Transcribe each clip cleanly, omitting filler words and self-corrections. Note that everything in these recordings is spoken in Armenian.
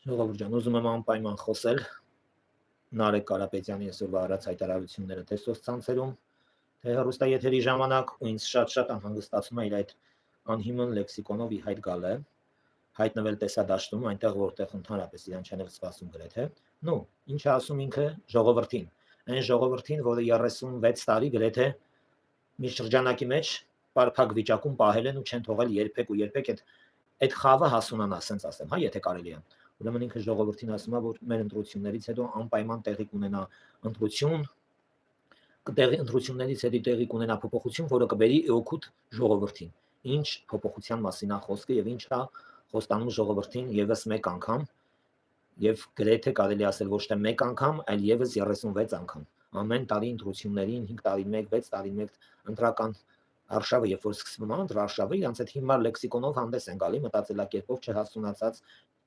Ժողովուրդ ջան, ուզում եմ անպայման խոսել Նարեկ Կարապետյանի այսօրվա արած հայտարարությունները թե սոցցանցերում, թե հեռուստաեթերի ժամանակ ու ինձ շատ անհանգստացնում է իր այդ անհիմն լեքսիկոնով ի հայտ գալը, հայտնվել տեսադաշտում, այնտեղ որտեղ ընդհանրապես իրան չեն էլ սպասում գրեթե։ Նու, ինչ է ասում ինքը ժողովրդին, այն ժողովրդին, որը 36 տարի գրեթե մի շրջանակի մեջ բարփակ վիճակում պահել են ու չեն թողել երբեք ու երբեք այդ խավը հասունանա, ասենց ասեմ, հա, եթե կարելի է։ Ուրեմն ինքը ժողովրդին ասում է, որ մեր ընտրություններից հետո անպայման տեղի կունենա ընտրություն, ընտրություններից հետո տեղի կունենա փոփոխություն, որը կբերի օգուտ ժողովրդին։ Ինչ փոփոխության մասին է խոսքը եւ ինչ է խոստանում ժողովրդին եւս մեկ անգամ, եւ գրեթե կարելի ասել ոչ թե մեկ անգամ, այլ եւս 36 անգամ։ Ամեն տարի ընտրություններին 5 տարին 1, 6 տարին 1 ընտրական արշավը, երբ որ սկսվում է ընտրարշավը, իրանց այդ հիմար լեքսիկոնով հանդես են գալի, մտածելակերպով չհասունացած,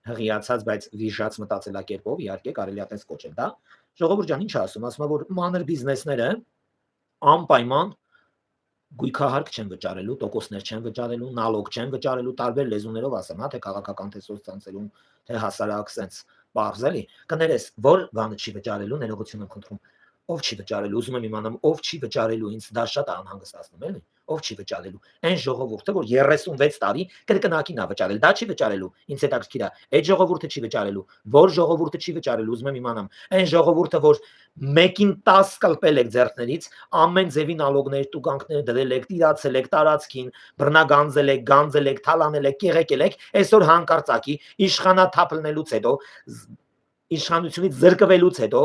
հղիացած, բայց վիժած մտածելակերպով, իհարկե կարելի է այդպես կոչել, դա։ Ժողովուրդ ջան, ինչ ասում, ասում է, որ մանր բիզնեսները անպայման գույքահարկ չեն վճարելու, տոկոսներ չեն վճարելու, նալոգ չեն վճարելու, տարբեր լեզուներով ասեմ, հա, թե քաղաքական թե սոցցանցերում, թե հասարակ sense բարձելի։ Կներես, որ բանը չի վճարելու, ներողություն եմ խնդրում, ով չի վճարելու, ուզում եմ իմանամ, ով չի վճարելու, ինձ դա շատ անհանգստացնում էլի, ով չի վճարելու։ Այն ժողովուրդը, որ 36 տարի կրկնակին է վճարել, դա չի վճարելու, ինձ հետաքրքիր է, այդ ժողովուրդը չի վճարելու, որ ժողովուրդը չի վճարելու, ուզում եմ իմանամ, այն ժողովուրդը, որ 1-ին 10 կլպել եք ձեռքներից, ամեն ձևի նալոգներ, տուգանքներ դրել եք, տիրացել եք տարածքին, բռնագանձել եք, գանձել եք, թալանել եք, կեղեկել եք, այսօր հանկարծակի իշխանաթափլնելուց հետո, իշխանությունից զրկվելուց հետո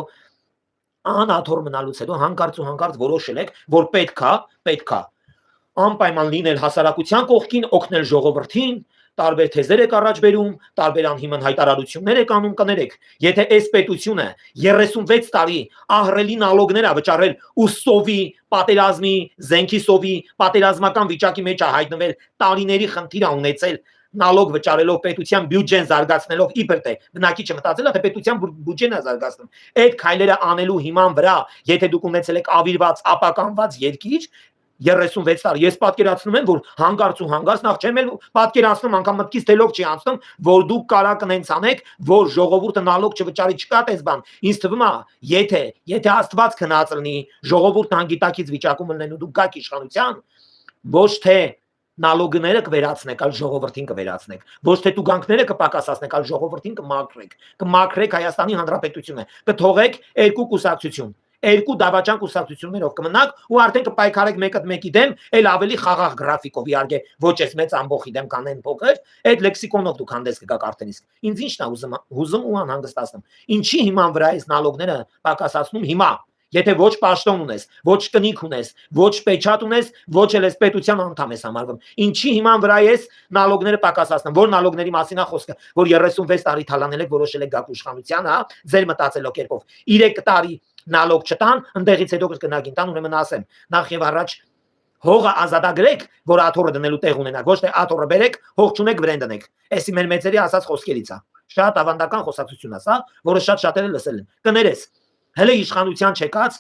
անաթոռ մնալուց հետո հանկարծ ու հանկարծ որոշել եք, որ պետքա անպայման լինել հասարակության կողքին, օգնել ժողովրդին, տարբեր թեզեր եք առաջ բերում, տարբեր անհիմն հայտարարություններ եք անում, կներեք, եթե այս պետությունը 36 տարի ահռելի նալոգներ է վճարել ու սովի, պատերազմի, զենքի սովի, պատերազմական վիճակի մեջ է հայտնվել, տարիների խնդիր է ունեցել նալոգ վճարելով պետության բյուջեն զարգացնելով իբր թե բնակիչը մտածել է թե պետության բյուջեն է զարգացնում այդ քայլերը անելու հիման վրա եթե դուք ունեցել եք ավիրված ապականված երկիր 36 տարի ես պատկերացնում եմ որ հանկարծ ու հանկարծ նախ չեմ էլ պատկերացնում անգամ մտքից դելով չի անցնում որ դուք կարակն հենց անեք որ ժողովուրդը նալոգ չվճարի չկա տես բան ինձ թվում է եթե Աստված քնած լինի ժողովուրդն անգիտակից վիճակում լինեն ու դուք գաք իշխանության ոչ թե նալոգները կվերացնեք, այլ ժողովրդին կվերացնեք։ Ոչ թե տուգանքները կպակասացնեք, այլ ժողովրդին կմաքրեք։ Կմաքրեք Հայաստանի Հանրապետությունը։ Կթողեք երկու կուսակցություն, երկու դավաճան կուսակցություններով կմնաք ու արդեն կպայքարեք մեկը մեկի դեմ, այլ ավելի խաղաղ գրաֆիկով իհարկե ոչ էս մեծ ամբողջի դեմ կանեն փոքր, այդ լեքսիկոնով դուք հանդես կգաք արդեն իսկ։ Ինձ ի՞նչն է հուզում ու անհանգստացնում։ Ինչի հիման վրա այս նալոգները պակասացնում հիմա Եթե ոչ պաշտոն ունես, ոչ կնիկ ունես, ոչ պեչատ ունես, ոչ էլ ես պետության անդամ ես համարվում։ Ինչի հիման վրա ես նալոգները պակասացնում, որ նալոգների մասին է խոսքը, որ 36 տարի թալանել եք, որոշել եք գաք իշխանության, հա, ձեր մտածելով կերպով։ 3 տարի նալոգ չտան, ընդեղից հետո կգնագին տան, ուրեմն ասեմ, նախ եւ առաջ հողը ազատագրեք, որ աթոռը դնելու տեղ ունենաք, ոչ թե աթոռը բերեք, հող չունեք վրեն դնեք։ Էսի մեր մեծերի ասած խոսքերից է։ Շատ ավանդական խոսակցություն է, հա, որը շատ շատերը լսել են։ Կներես Հələ իշխանության չեկած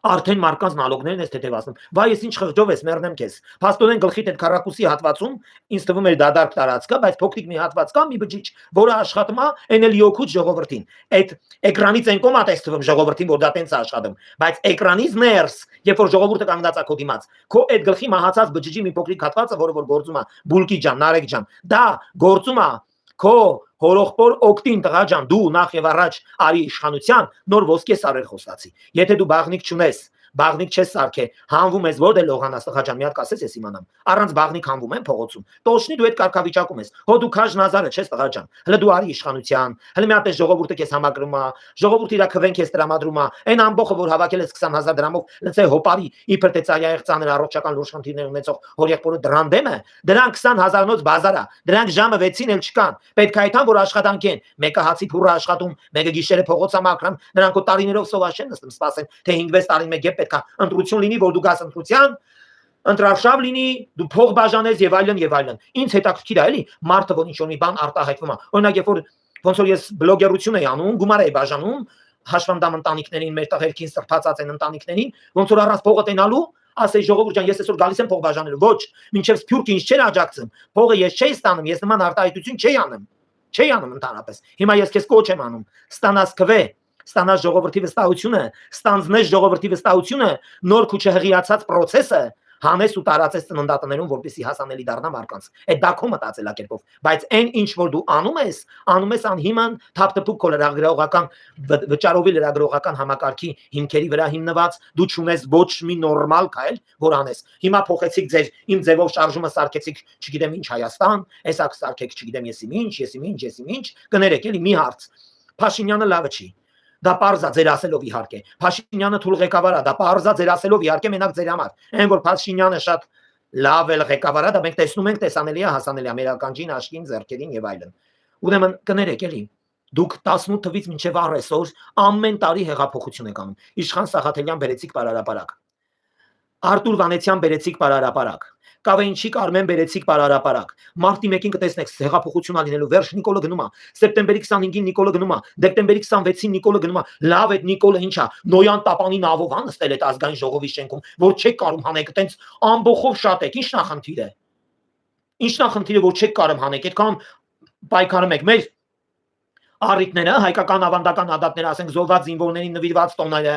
արդեն մարկանց նալոգներն ես թեթևացնում։ Վայ ես ինչ խղճով ես մեռնեմ քեզ։ Փաստորեն գլխիդ այդ քառակուսի հատվածում ինձ թվում էր դադարք տարածքը, բայց փոքրիկ մի հատված կա, մի բջիջ, որը աշխատում է էնել յոքուց ժողովրդին։ Այդ էկրանից են կոմա տես թվում ժողովրդին, որ դա տենց է աշխատում, բայց էկրանից ներս, երբ որ ժողովուրդը կանգնած է քո դիմաց, քո այդ գլխի մահացած բջիջի մի փոքրիկ հատվածը, որը որ գործում է Բուլկի ջան, Նարեկ ջան, դա գործում է Քո հորողբոր օկտին տղա ջան դու նախ եւ առաջ արի իշխանության նոր ոսկե սարեր խոստացի եթե դու բաղնիկ չունես բաղնիկ չես սարքե հանվում ես որ դե լողանաս տղա ջան մի հատ կասես ես իմանամ առանց բաղնիկ հանվում են փողոցում տոշնի դու այդ կարգավիճակում ես հո դու քաշ նազարը չես տղա ջան հələ դու արի իշխանության հələ մի հատ էս ժողովուրդը քեզ համակրում է ժողովուրդը իր քվեն քեզ տրամադրում է այն ամբողջը որ հավաքել ես 20000 դրամով լցե հոպարի իբր թե ծայրահեղ ծանր առողջական լուրջ խնդիրներ ունեցող հորեղբորը դրան դեմ է դրանք 20000-նոց բազար է դրանք ժամը 6-ին էլ չկան պետք է այդան որ աշխատանք են մեկը հացի փուռը աշխատում մեկը գիշերը փողոցա մաքրում նրանք ու տարիներով սովաշ են նստում սպասեն թե 5-6 տարին մեկ է պետք է ընտրություն լինի որ դու գաս ընտրության ընտրարշավ լինի դու փող բաժանես եւ այլն ինձ հետաքրքիր է էլի մարդը որ ինչ-որ մի բան արտահայտվում է օրինակ երբ որ ոնց որ ես բլոգերություն եի անում գումար էի բաժանում հաշվանդամ ընտանիքներին մեր տղերքին սրբացած են ընտանիքներին ոնց որ առանց փողը տենալու ասեի ժողովուրդ ջան ես այսօր գալիս եմ փող բաժանելու ոչ մինչև սփյուռքը ինձ չէր աջակցում փողը ես չէի ստանում ես նման արտահայտություն չէի անում Չի անում ընդհանրապես։ Հիմա ես քեզ կոչ եմ անում, ստանաս քվե, ստանաս ժողովրդի վստահությունը, ստանձնես ժողովրդի վստահությունը, նոր քուչը հղիացած process-ը հանես ու տարածես ծննդատներում, որպեսզի հասանելի դառնա մարդկանց։ Այդ դա քո մտածելակերպով, բայց այն ինչ որ դու անում ես անհիմն թափթփուկ քո լրագրողական վճարովի լրագրողական համակարգի հիմքերի վրա հիմնված, դու չունես ոչ մի նորմալ քայլ, որ անես։ Հիմա փոխեցիք ձեր իմ ձևով շարժումը սարքեցիք, չգիտեմ ինչ Հայաստան, էսա սարքեք, չգիտեմ եսի ինչ, կներեք էլի մի հարց։ Փաշինյանը լավը չի։ Դա պարզա ձեր ասելով իհարկե։ Փաշինյանը թույլ ղեկավար է, դա պարզա ձեր ասելով իհարկե մենակ ձեր համար։ Այն որ Փաշինյանը շատ լավ էլ ղեկավար է, դա մենք տեսնում ենք, տեսանելի է, հասանելի է մեր ականջին, աչքին, ձեռքերին եւ այլն։ Ուրեմն կներեք էլի, դուք 18 թվից մինչև առեսօր ամեն տարի հեղափոխություն եք անում։ Իշխան Սաղաթելյան բերեցիք բարարապարակ։ Արտուր Վանեցյան բերեցիք բարարապարակ։ Կավենչիկ Արմեն բերեցիք բարարապարակ։ Մարտի 1-ին կտեսնեք հեղափոխություն ալինելու վերջ Նիկոլը գնում է, սեպտեմբերի 25-ին Նիկոլը գնում է, դեկտեմբերի 26-ին Նիկոլը գնում է։ Լավ է Նիկոլը ինչա, Նոյան Տապանի նավով անստել այդ ազգային ժողովի շենքում, որ չեք կարում հանեք, այտենց ամբողջով շատ եք, ի՞նչ նախնդիր է։ Ինչ նախնդիրը որ չեք կարում հանեք, այդքան պայքարում եք։ Մեր առիթները, հայկական ավանդական ադատները, ասենք զոհված զինվորներին նվիրված տոները,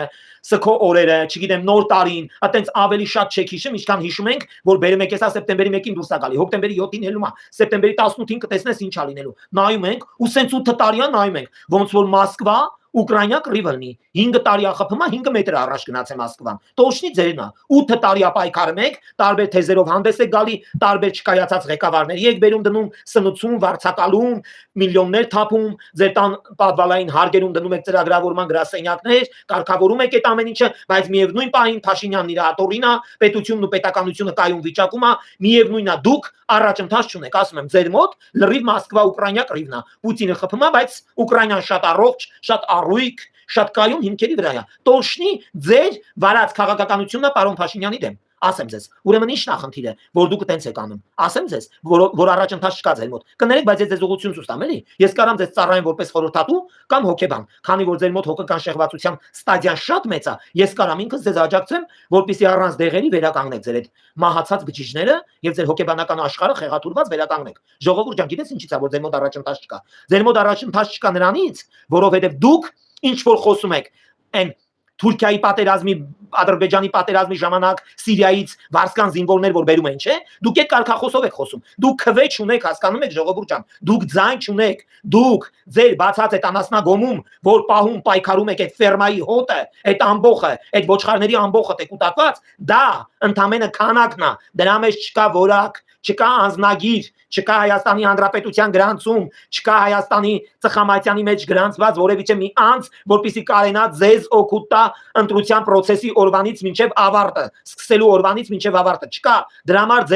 սքո օրերը, չգիտեմ, նոր տարին, այտենց ավելի շատ չեք հիշում, ինչքան հիշում ենք, որ բերում եք հեսա սեպտեմբերի 1-ին դուրս է գալի, հոկտեմբերի 7-ին ելնում է, սեպտեմբերի 18-ին կտեսնես ինչ ա լինելու։ Նայում ենք, ու սենց 8 տարիա նայում ենք, ոնց որ Մոսկվա Ուկրաինա կռիվը լինի 5 տարի ախփումա 5 մետր առաջ գնաց է Մոսկվան տոշնի ձերն է 8 տարի ապայքարում եք տարբեր թեզերով հանդես եք գալի տարբեր չկայացած ղեկավարների եք բերում դնում սնուցում վարձակալում միլիոններ թափում ձեր տան պատվալային հարգերում դնում եք ծրագրավորման գրասենյակներ կարգավորում եք այդ ամեն ինչը բայց միևնույն պահին Փաշինյանն իր աթորինա պետությունն ու պետականությունը կայուն վիճակում է միևնույնն է դուք առաջընթաց չունեք ասում եմ ձեր մոտ լրիվ Մոսկվա Ուկրաինա կռիվն է Պուտինը խփում է բայց Ուկրաինան շատ առողջ շատ առույգ շատ կայուն հիմքերի վրա է տոշնի ձեր վարած քաղաքականությունն է պարոն Փաշինյանի դեմ ասեմ ձեզ ուրեմն ինչ նախնդիր է որ դուք տենց եք անում ասեմ ձեզ որ առաջընթաց չկա ձեր մոտ կներեք բայց ես ձեզ ուղղություն ցույց տամ էլի ես կարամ ձեզ ծառայեմ որպես խորհրդատու կամ հոգեբան քանի որ ձեր մոտ հոգեկան շեղվածության ստադիան շատ մեծ է ես կարամ ինքս ձեզ աջակցեմ որպեսզի առանց դեղերի վերականգնեք ձեր այդ մահացած բջիջները եւ ձեր հոգեբանական աշխարհը խեղաթուրված վերականգնեք ժողովուրդ ջան գիտես ինչի՞ց է որ ձեր մոտ առաջընթաց չկա ձեր մոտ առաջընթաց չկա նրանից որովհետեւ դուք ինչ որ խոսում եք այն Թուրքիայի պատերազմի Ադրբեջանի պատերազմի ժամանակ Սիրիայից վարսկան զինվորներ որ բերում են, չէ՞։ Դուք այդ կարգախոսով եք խոսում։ Դուք քվե չունեք, հասկանում եք ժողովուրդ ջան։ Դուք ձայն չունեք։ Դուք ձեր բացած այդ անասնագոմում, որ պահում պայքարում եք այդ ֆերմայի հոտը, այդ ամբողը, այդ ոչխարների ամբողը տեկուտակված, դա ընդամենը քանակն է։ Դրա մեջ չկա որակ, չկա անznագիր, չկա Հայաստանի Հանրապետության գրանցում, չկա Հայաստանի ծխամատյանի մեջ գրանցված որևիցե մի անձ, որպեսզի կարենա ձեզ օգուտ տա ընտրության process-ի օրվանից մինչև ավարտը, սկսելու օրվանից մինչև ավարտը, չկա։ Դրա համար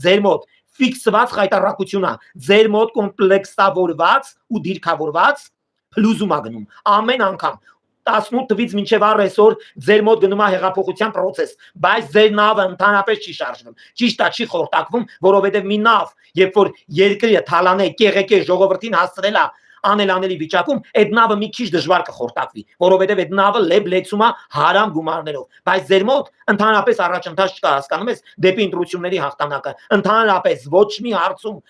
ձեր մոտ ֆիքսված խայտարակություն է, ձեր մոտ կոմպլեքսավորված ու դիրքավորված փլուզում է գնում ամեն անգամ 18 թվից մինչև առեսօր ձեր մոտ գնում է հեղափոխության process, բայց ձեր նավը ընդհանրապես չի շարժվում։ Ճիշտ է, չի խորտակվում, որովհետև մի նավ, երբ որ երկրը թալանե, կեղեքե ժողովրդին հասցրել է անելանելի վիճակում, այդ նավը մի քիչ դժվար կխորտակվի, որովհետև այդ նավը լեփ-լեցում է հարամ գումարներով, բայց ձեր մոտ ընդհանրապես առաջընթաց չկա, հասկանում ես, դեպի ընտրությունների հաղթանակը, ընդհանրապես ոչ մի հարցում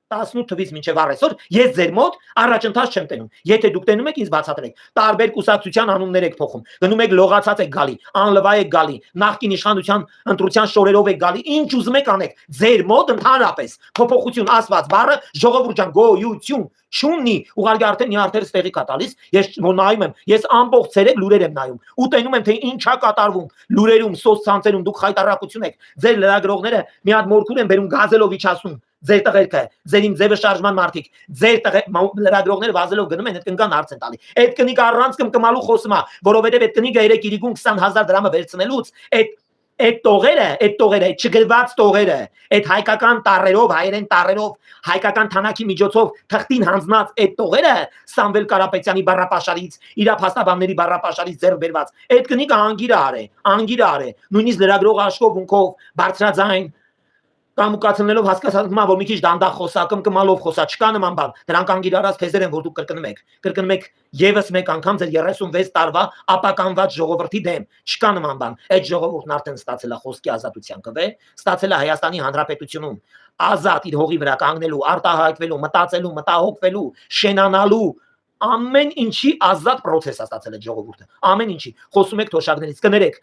18 թվից մինչև առեսօր ես ձեր մոտ առաջընթաց չեմ տենում։ Եթե դուք տենում եք ինձ բացատրեք։ Տարբեր կուսակցության անուններ եք փոխում։ Գնում եք լողացած եք գալի, անլվա եք գալի, նախկին իշխանության ընտրության շորերով եք գալի։ Ինչ ուզում եք անեք։ Ձեր մոտ ընդհանրապես փոփոխություն ասված բառը ժողովուրդ ջան գոյություն չունի։ Ուղղակի արդեն նյարդերս տեղի կա տալիս։ Ես որ նայում եմ, ես ամբողջ ցերեկ լուրեր եմ նայում։ Ու տենում եմ թե ինչա կատարվում լուրերում, սոցցանցերում դուք խայտարակություն եք։ Ձեր լրագրողները մի հատ մորքուր են բերում գազելով իջացում։ Ձեր տղերքը, ձեր իմ ձևը շարժման մարդիկ, ձեր լրագրողները վազելով գնում են, այդ կնկան հարց են տալի։ Այդ կնիկը առանց կմկմալու խոսում է, որովհետև այդ կնիկը 3 20,000 դրամը վերցնելուց այդ տողերը, չգրված տողերը, այդ հայկական տառերով, հայերեն տառերով, հայկական թանակի միջոցով թղթին հանձնած այդ տողերը Սամվել Կարապետյանի բառապաշարից, իր փաստաբանների բառապաշարից ձեռք բերված։ Այդ կնիկը անգիր է արել, նույնիսկ լրագրող աշխով ունքով, բարձրաձայն Կամուկացնելով հասկացած հիմա որ մի քիչ դանդաղ խոսակում կմալով խոսա չկա նման բան դրանք անգիրարած թեզեր են որ դուք կրկնում եք եւս մեկ անգամ ձեր 36 տարվա ապականված ժողովրդի դեմ չկա նման բան այդ ժողովուրդն արդեն ստացել է խոսքի ազատության կվե ստացել է Հայաստանի Հանրապետությունում ազատ իր հողի վրա կանգնելու արտահայտվելու մտածելու մտահոգվելու շենանալու ամեն ինչի ազատ process է ստացել այդ ժողովուրդը ամեն ինչի խոսում եք թոշակներից կներեք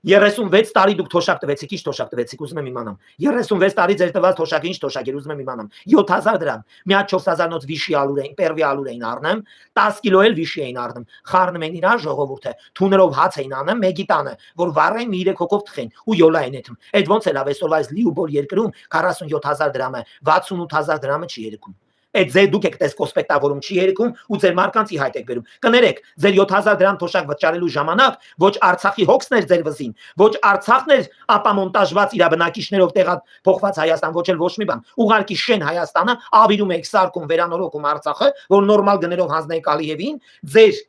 36 տարի դուք թոշակ տվեցիք, ինչ թոշակ տվեցիք, ուզում եմ իմանամ։ 36 տարի ձեր տված թոշակը ինչ թոշակ էր, ուզում եմ իմանամ։ 7000 դրամ։ Մի հատ 4000 նոց վիշի ալուր էին, պերվի ալուր էին առնեմ, 10 կիլո էլ վիշի էին առնում։ Խառնում են իրար ժողովուրդը, թուներով հաց էին անում, մեկի տանը, որ վառեն մի 3 հոգով թխեն ու յոլա են եթում։ Այդ ոնց էլ ավեսօրվա այս լիուբոր երկրում 47000 դրամը, 68000 դրամը չի երեքում։ Այդ ձեր դուք եք տեսկոսպեկտավորում չի երիկում ու ձեր մարկանցի հայտ եք վերում կներեք ձեր 7000 դրամ թոշակ վճարելու ժամանակ ոչ Արցախի հոգսն էր ձեր վզին ոչ Արցախն էր ապամոնտաժված իր բնակիչներով տեղափոխված Հայաստան ոչ էլ ոչ մի բան ուղարկի շեն Հայաստանը ավիրում եք սարկում վերանորոգում Արցախը որ նորմալ գներով հանձնեք Ալիևին ձեր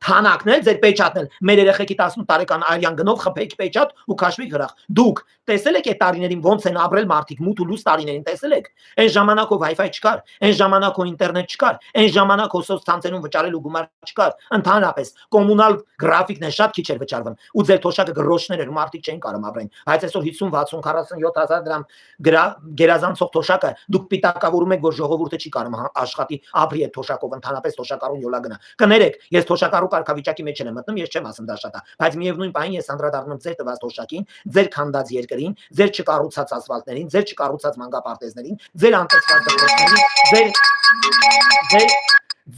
Թանակն էլ ձեր պեչատն էլ մեր երեխեքի 18 տարեկան արյան գնով խփեք պեչատ ու քաշվի գրախ դուք տեսել եք այդ տարիներին ոնց են ապրել մարդիկ մութ ու լույս տարիներին տեսել եք այն ժամանակով Wi-Fi չկար այն ժամանակով ինտերնետ չկար այն ժամանակով սոցցանցերում վճարելու գումար չկար ընդհանրապես կոմունալ գրաֆիկն է շատ քիչ էր վճարվում ու ձեր թոշակը գրոշներ էր մարդիկ չէին կարող ապրեն բայց այսօր 50 60 47000 դրամ գերազանցող թոշակը դուք պիտակավորում եք որ ժողովուրդը չի կարող աշխատի ապրի այդ թոշակով ընդհանրապես թոշակառուն յոլա գնա կներեք ես թոշակառու կարգավիճակի մեջ եմ մտնում, ես չեմ ասում դա շատ է, բայց միևնույն պահին ես անդրադառնում եմ ձեր տված թոշակին, ձեր քանդած երկրին, ձեր չկառուցած ասֆալտներին, ձեր չկառուցած մանկապարտեզներին, ձեր անտեսված դպրոցներին,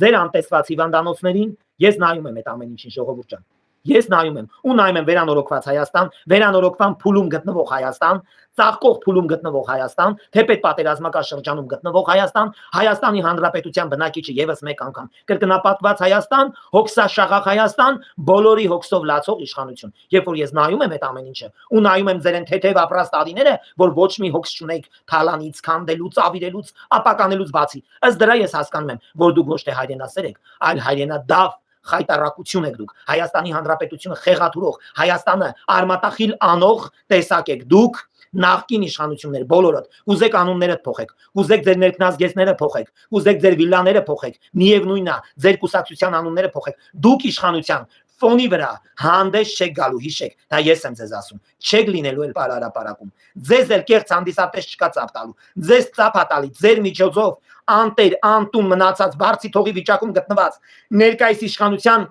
ձեր անտեսված հիվանդանոցներին, ես նայում եմ այդ ամեն ինչին ժողովուրդ ջան։ Ես նայում եմ ու նայում եմ վերանորոգված Հայաստան, վերանորոգման փուլում գտնվող Հայաստան, ծաղկող փուլում գտնվող Հայաստան, թեպետ պատերազմական շրջանում գտնվող Հայաստան, Հայաստանի Հանրապետության բնակիչը եւս մեկ անգամ կրկնապատկված Հայաստան, հոգսաշաղախ Հայաստան, բոլորի հոգսով լացող իշխանություն։ Երբ որ ես նայում եմ այդ ամեն ինչը ու նայում եմ ձեր թեթև ապրած տարիները, որ ոչ մի հոգս չունեք թալանից, քանդելուց, ավիրելուց, ապականելուց բացի։ Ըստ դրա ես հասկանում եմ, որ դուք ոչ թե հայրենասեր եք, այլ հայրենադավ խայտարակություն եք դուք Հայաստանի Հանրապետությունը խեղաթուրող Հայաստանը արմատախիլ անող տեսակ եք դուք նախկին իշխանություններ բոլորդ ուզեք անունները փոխեք ուզեք ձեր ներքնազգեստները փոխեք ուզեք ձեր վիլլաները փոխեք միևնույնն է ձեր կուսակցության անունները փոխեք դուք իշխանության ֆոնի վրա հանդես չեք գալու հիշեք դա ես եմ ձեզ ասում չեք լինելու էլ բարարապարակում ձեզ էլ կեղծ հանդիսատես չկա ծափ տալու ձեզ ծափ տալի ձեր միջոցով անտեր անտուն մնացած բարձի թողի վիճակում գտնված ներկայիս իշխանության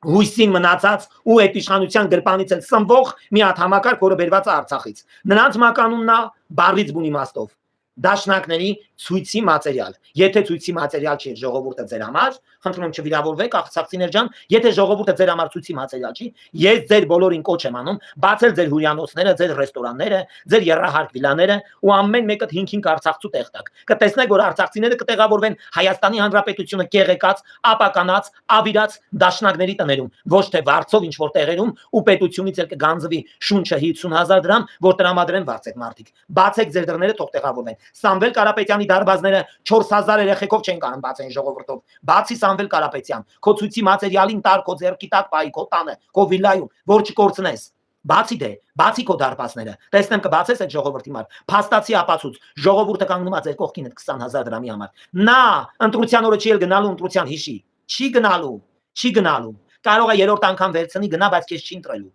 հույսին մնացած ու այդ իշխանության գրպանից էլ սնվող մի հատ համակարգ որը բերված է Արցախից նրանց մականունն է բառից բուն իմաստով դաշնակների ցույցի մատերիալ եթե ցույցի մատերիալ չի ժողովուրդը ձեր համար խնդրում եմ չվիրավորվեք աղցակցիներ ջան եթե ժողովուրդը ձեր համար ցույցի մատերիալ չի ես ձեր բոլորին կոչ եմ անում բացել ձեր հյուրանոցները ձեր ռեստորանները ձեր երրահարկ վիլաները ու ամեն մեկը 5-5 արցախցու տեղ տակ կտեսնեք որ արցախցիները կտեղավորվեն Հայաստանի Հանրապետությունը կեղեկած ապականած ավիրած դաշնակների տներում ոչ թե վարձով ինչ որ տեղերում ու պետությունից էլ կգանձվի շունչը 50000 դրամ որ տրամադրեն վարձեք մարդիկ բացեք ձեր դռները թող տեղավորվեն Սամվել Կարապետյանի դարբազները 4000 երեխեքով չեն կարող բացեն ժողովրդով բացի Սամվել Կարապետյան քո ցույցի մատերիալին տար քո ձեռքի տակ բայ քո տանը քո վիլայում որ չկորցնես բացի դե բացի քո դարբազները տեսնեմ կբացես այդ ժողովրդի համար փաստացի ապացույց ժողովուրդը կանգնում է ձեր կողքին 20000 դրամի համար նա ընտրության օրը չի էլ գնալու ընտրության հիշի չի գնալու կարող է երրորդ անգամ վերցնի գնա բայց քեզ չի ընտրելու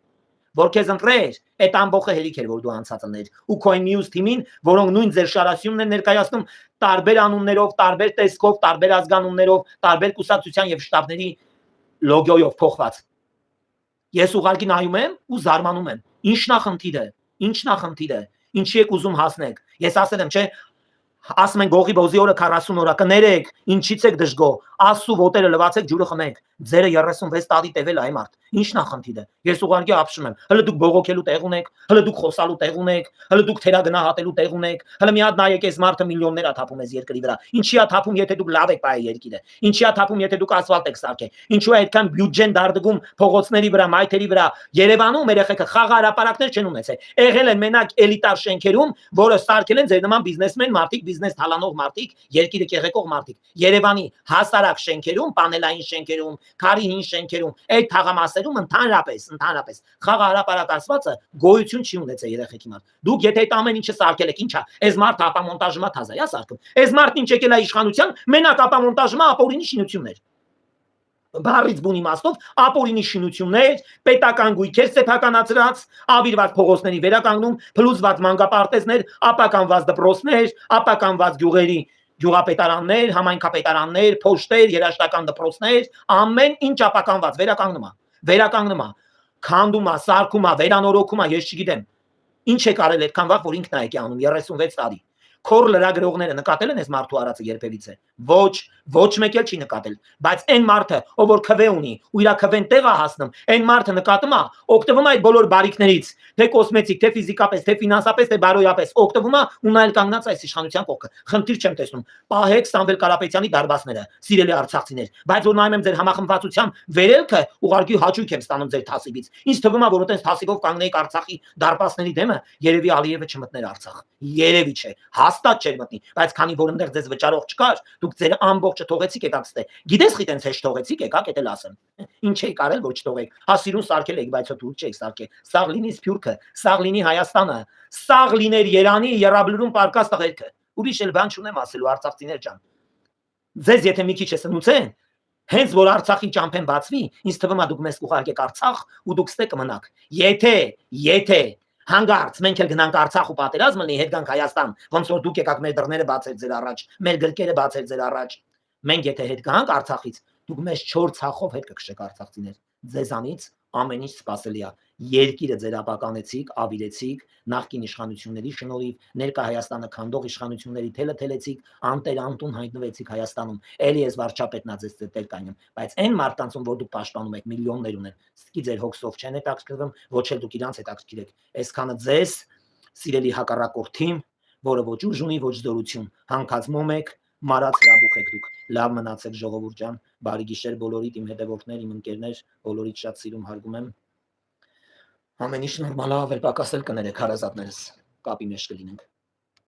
որ քեզ ընտրեր այդ ամբողջը հերիք էր որ դու անցած ըններ ու քո մյուս թիմին որոնք նույն ձեր շարասյունն են ներկայացնում տարբեր անուններով տարբեր տեսքով տարբեր ազգանուններով տարբեր կուսակցության եւ շտաբների լոգոյով փոխված ես ուղղակի նայում եմ ու զարմանում եմ ինչն է խնդիրը ինչի եք ուզում հասնեք ես ասել եմ չէ ասում են գողի բոզի օրը 40 օր կներեք ինչից եք դժգո ասու ոտերը լվացեք ջուրը խմեք ձերը 36 տարի տևել այ մարդ ինչն է խնդիրը ես ուղղակի ապշում եմ հələ դուք բողոքելու տեղ ունեք հələ դուք խոսալու տեղ ունեք հələ դուք թերագնահատելու տեղ ունեք հələ մի հատ նայեք այս մարդը միլիոններ է թափում այս երկրի վրա ինչի է թափում եթե դուք լավ եք բայ երկիրը ինչի է թափում եթե դուք ասֆալտ եք սարքել ինչու է այդքան բյուջեն դարդգում փողոցների վրա մայթերի վրա Երևանում երեխեքը խաղահարապարակներ չեն ունեցել եղել են մենակ էլիտար շենքերում որը սարքել են ձեր նման բիզնեսմեն մարդիկ բիզնես թալանող մարդիկ երկիրը կեղեկող մարդիկ Երևանի հասարակ շենքերում պանելային շենքերում քարի հին շենքերում, այդ թաղամասերում ընդհանրապես խաղահարապարակ ասվածը գոյություն չի ունեցել երեխեքի համար։ Դուք եթե այդ ամեն ինչը սարքել եք, ինչա, այս մարդը ապամոնտաժմա թազայա սարքում։ Այս մարդն ինչ եկել է իշխանության, մենակ ապամոնտաժմա ապօրինի շինություններ։ Բառից բուն իմաստով ապօրինի շինություններ, պետական գույքեր սեփականացրած, ավիրված փողոցների վերականգնում, փլուզված մանկապարտեզներ, ապականված դպրոցներ, ապականված գյուղերի գյուղապետարաններ, համայնքապետարաններ, փոշտեր, երաշտական դպրոցներ, ամեն ինչ ապականված վերականգնում է, քանդում է, սարքում է, վերանորոգում է, ես չգիտեմ։ Ինչ է կարել այդքան վաղ, որ ինքն է եկի անում 36 տարի։ Քոր լրագրողները նկատել են այս մարդու արածը երբևիցե։ Ոչ մեկ էլ չի նկատել, բայց այն մարդը, ով որ քվե ունի ու իր քվեն տեղ է հասնում, այն մարդը նկատում է, օգտվում է այդ բոլոր բարիքներից, թե կոսմետիկ, թե ֆիզիկապես, թե ֆինանսապես, թե բարոյապես, օգտվում է ու նա էլ կանգնած այս իշխանության կողքը։ Խնդիր չեմ տեսնում։ Պահեք Սամվել Կարապետյանի դարբասները, սիրելի արցախցիներ, բայց որ նայում եմ ձեր համախմբվածության վերելքը, ուղղակի հաճույք եմ ստանում ձեր թասիվից։ Ինձ թվում է, որ այդպես թասիվով կանգնեիք Արցախի դարբասների դեմը, երևի Ալիևը չմտներ Արցախ։ Երևի չէ, հաստատ չէր մտնի, բայց քանի որ այնտեղ ձեզ վճարող չկար, դուք ձեր ամբողջը թողեցիք եկաք ստե։ Գիտես խիտենց հեշտ թողեցիք եկաք, էդ էլ ասեմ։ Ինչ էի կարել, որ չթողեք։ Հասիրուն սարքել եք, բայց հո դուք չեք սարքել։ Սաղ լինի Սփյուռքը, սաղ լինի Հայաստանը, սաղ լիներ Երանի, Եռաբլուրում պարկած տղերքը։ Ուրիշ էլ բան չունեմ ասելու արցախցիներ ջան։ Ձեզ եթե մի քիչ է սնուցեն, հենց որ Արցախի ճամփեն բացվի, ինձ թվում է դուք մեզ կուղարկեք Արցախ ու դուք ստե կմնաք։ Եթե հանգարց մենք էլ գնանք Արցախ ու պատերազմ լինի, հետ գանք Հայաստան, ոնց որ դուք եկաք մեր դռները բացել ձեր առաջ, մեր գրկերը բացել ձեր առաջ։ Մենք եթե հետ գանք Արցախից, դուք մեզ 4 ցախով հետ կքշեք արցախցիներ։ Ձեզանից ամեն ինչ սпасելի է։ Երկիրը ձեր ապականեցիք, ավիրեցիք, նախկին իշխանությունների շնորհիվ, ներկա Հայաստանը քանդող իշխանությունների թելը թելեցիք, անտեր անտուն հայտնվեցիք Հայաստանում։ Էլի ես վարչապետն ա ձեզ տեր կանյում, բայց այն մարդկանցում, որ դուք պաշտպանում եք, միլիոններ ունեն։ Սկի ձեր հոգսով չեն հետաքրքրվում, ոչ էլ դուք իրանց հետաքրքիր եք։ Այսքանը ձեզ, սիրելի հակառակորդ թիմ, որը ոչ ուժ ունի, ոչ զորություն, հանգածմոմ եք, մարած հրաբուխ եք դուք։ Լավ մնացեք ժողովուրդ ջան, բարի գիշեր բոլորիդ, իմ հետևորդներ, իմ ընկերներ, բոլորիդ շատ սիրում հարգում եմ։ Ամեն ինչ նորմալ է, ավել պակասել կներեք հարազատներս, կապի մեջ կլինենք։